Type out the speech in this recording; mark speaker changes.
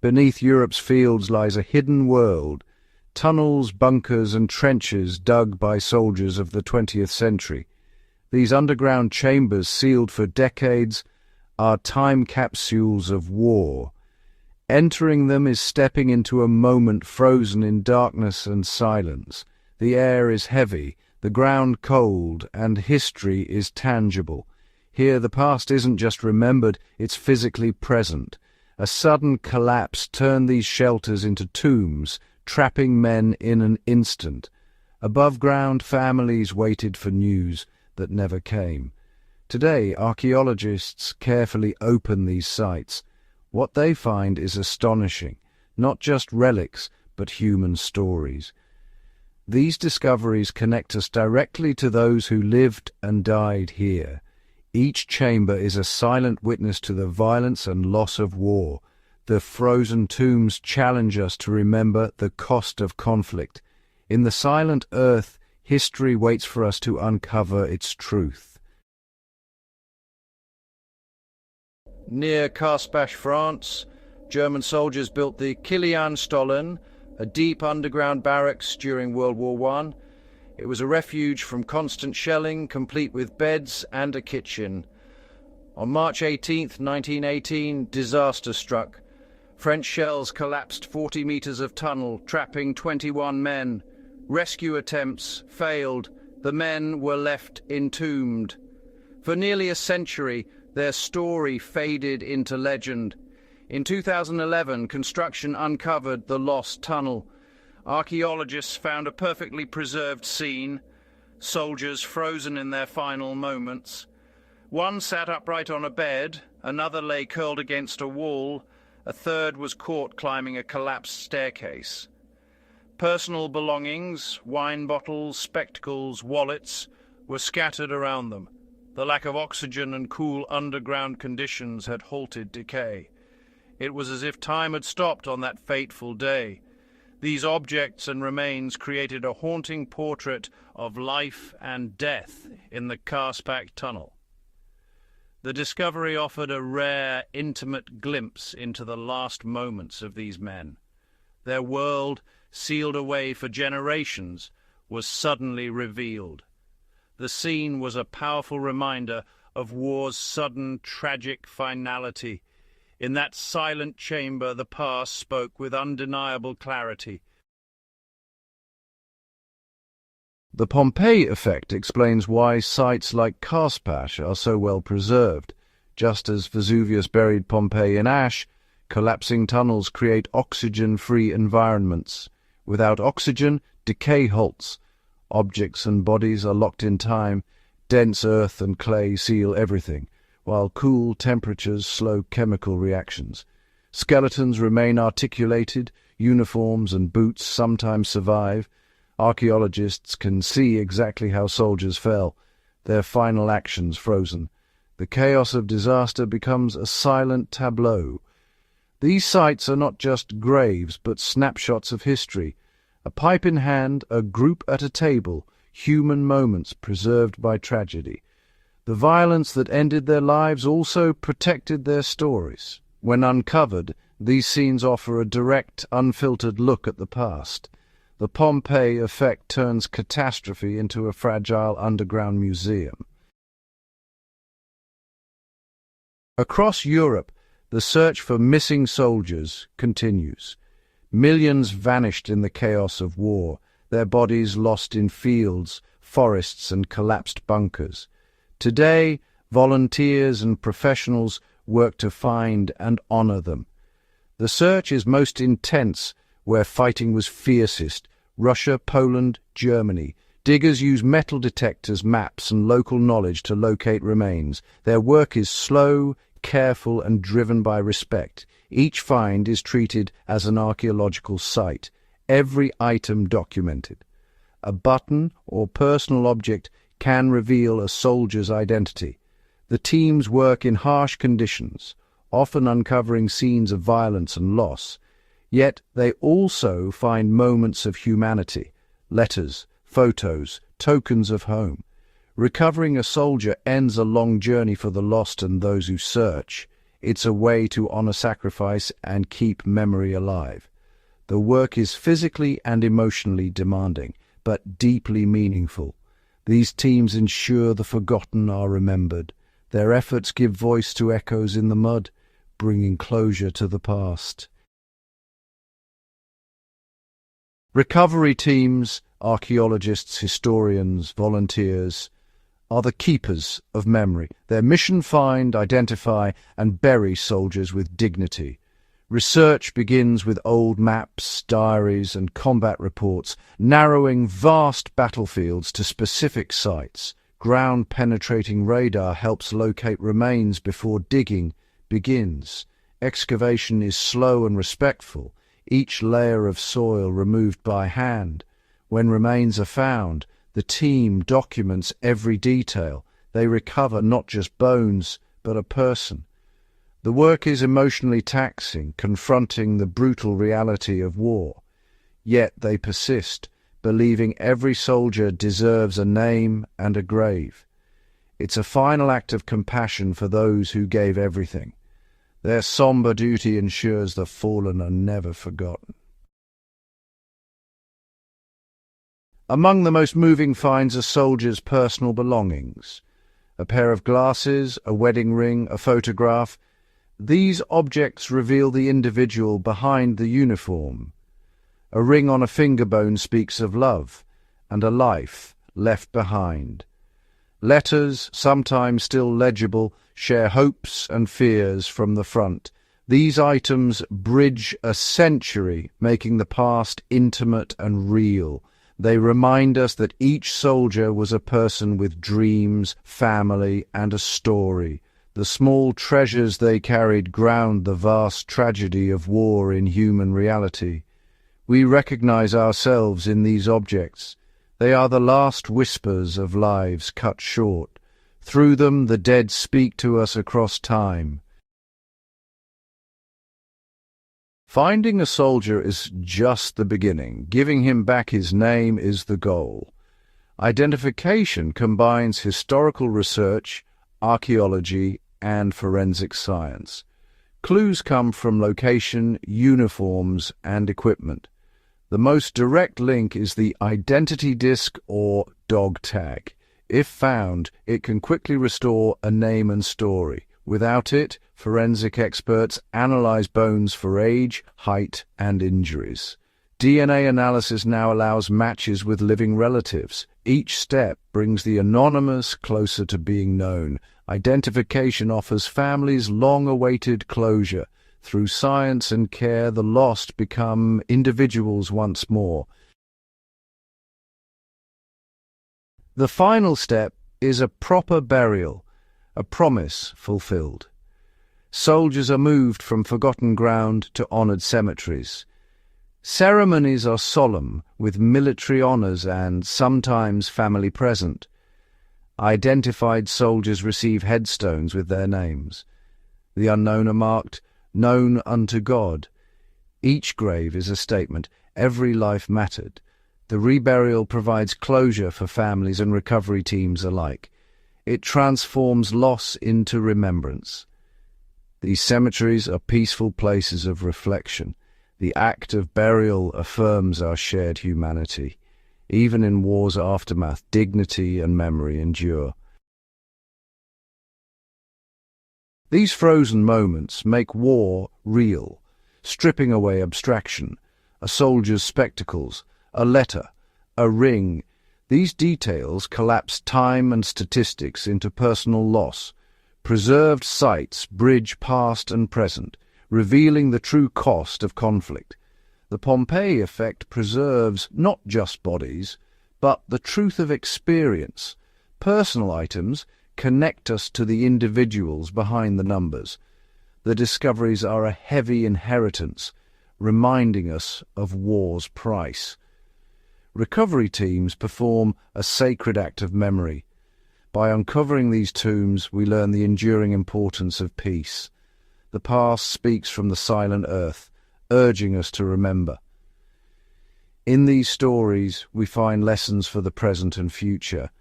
Speaker 1: Beneath Europe's fields lies a hidden world, tunnels, bunkers and trenches dug by soldiers of the 20th century. These underground chambers, sealed for decades, are time capsules of war. Entering them is stepping into a moment frozen in darkness and silence. The air is heavy, the ground cold, and history is tangible. Here the past isn't just remembered, it's physically present. A sudden collapse turned these shelters into tombs, trapping men in an instant. Above ground, families waited for news that never came. Today, archaeologists carefully open these sites. What they find is astonishing, not just relics, but human stories. These discoveries connect us directly to those who lived and died here. Each chamber is a silent witness to the violence and loss of war. The frozen tombs challenge us to remember the cost of conflict. In the silent earth, history waits for us to uncover its truth. Near Carspach, France, German soldiers built the Kilianstollen, a deep underground barracks during World War I. It was a refuge from constant shelling, complete with beds and a kitchen. On March 18, 1918, disaster struck. French shells collapsed 40 meters of tunnel, trapping 21 men. Rescue attempts failed. The men were left entombed. For nearly a century, their story faded into legend. In 2011, construction uncovered the lost tunnel. Archaeologists found a perfectly preserved scene, soldiers frozen in their final moments. One sat upright on a bed, another lay curled against a wall, a third was caught climbing a collapsed staircase. Personal belongings, wine bottles, spectacles, wallets, were scattered around them. The lack of oxygen and cool underground conditions had halted decay. It was as if time had stopped on that fateful day. These objects and remains created a haunting portrait of life and death in the Carspach tunnel. The discovery offered a rare, intimate glimpse into the last moments of these men. Their world, sealed away for generations, was suddenly revealed. The scene was a powerful reminder of war's sudden, tragic finality. In that silent chamber, the past spoke with undeniable clarity. The Pompeii effect explains why sites like Carspach are so well preserved. Just as Vesuvius buried Pompeii in ash, collapsing tunnels create oxygen-free environments. Without oxygen, decay halts. Objects and bodies are locked in time. Dense earth and clay seal everything, while cool temperatures slow chemical reactions. Skeletons remain articulated, uniforms and boots sometimes survive. Archaeologists can see exactly how soldiers fell, their final actions frozen. The chaos of disaster becomes a silent tableau. These sites are not just graves, but snapshots of history. A pipe in hand, a group at a table, human moments preserved by tragedy. The violence that ended their lives also protected their stories. When uncovered, these scenes offer a direct, unfiltered look at the past. The Pompeii effect turns catastrophe into a fragile underground museum. Across Europe, the search for missing soldiers continues. Millions vanished in the chaos of war, their bodies lost in fields, forests and collapsed bunkers. Today, volunteers and professionals work to find and honor them. The search is most intense where fighting was fiercest: Russia, Poland, Germany. Diggers use metal detectors, maps and local knowledge to locate remains. Their work is slow, careful and driven by respect. Each find is treated as an archaeological site, every item documented. A button or personal object can reveal a soldier's identity. The teams work in harsh conditions, often uncovering scenes of violence and loss. Yet they also find moments of humanity, letters, photos, tokens of home. Recovering a soldier ends a long journey for the lost and those who search. It's a way to honor sacrifice and keep memory alive. The work is physically and emotionally demanding, but deeply meaningful. These teams ensure the forgotten are remembered. Their efforts give voice to echoes in the mud, bringing closure to the past. Recovery teams, archaeologists, historians, volunteers, are the keepers of memory. Their mission: find, identify, and bury soldiers with dignity. Research begins with old maps, diaries, and combat reports, narrowing vast battlefields to specific sites. Ground-penetrating radar helps locate remains before digging begins. Excavation is slow and respectful, each layer of soil removed by hand. When remains are found, the team documents every detail. They recover not just bones, but a person. The work is emotionally taxing, confronting the brutal reality of war. Yet they persist, believing every soldier deserves a name and a grave. It's a final act of compassion for those who gave everything. Their somber duty ensures the fallen are never forgotten. Among the most moving finds are soldiers' personal belongings. A pair of glasses, a wedding ring, a photograph. These objects reveal the individual behind the uniform. A ring on a finger bone speaks of love and a life left behind. Letters, sometimes still legible, share hopes and fears from the front. These items bridge a century, making the past intimate and real. They remind us that each soldier was a person with dreams, family, and a story. The small treasures they carried ground the vast tragedy of war in human reality. We recognize ourselves in these objects. They are the last whispers of lives cut short. Through them, the dead speak to us across time. Finding a soldier is just the beginning. Giving him back his name is the goal. Identification combines historical research, archaeology, and forensic science. Clues come from location, uniforms, and equipment. The most direct link is the identity disc or dog tag. If found, it can quickly restore a name and story. Without it, forensic experts analyze bones for age, height, and injuries. DNA analysis now allows matches with living relatives. Each step brings the anonymous closer to being known. Identification offers families long-awaited closure. Through science and care, the lost become individuals once more. The final step is a proper burial, a promise fulfilled. Soldiers are moved from forgotten ground to honored cemeteries. Ceremonies are solemn, with military honors and sometimes family present. Identified soldiers receive headstones with their names. The unknown are marked, known unto God. Each grave is a statement. Every life mattered. The reburial provides closure for families and recovery teams alike. It transforms loss into remembrance. These cemeteries are peaceful places of reflection. The act of burial affirms our shared humanity. Even in war's aftermath, dignity and memory endure. These frozen moments make war real, stripping away abstraction. A soldier's spectacles, a letter, a ring. These details collapse time and statistics into personal loss. Preserved sites bridge past and present, revealing the true cost of conflict. The Pompeii effect preserves not just bodies, but the truth of experience. Personal items connect us to the individuals behind the numbers. The discoveries are a heavy inheritance, reminding us of war's price. Recovery teams perform a sacred act of memory. By uncovering these tombs, we learn the enduring importance of peace. The past speaks from the silent earth, urging us to remember. In these stories, we find lessons for the present and future.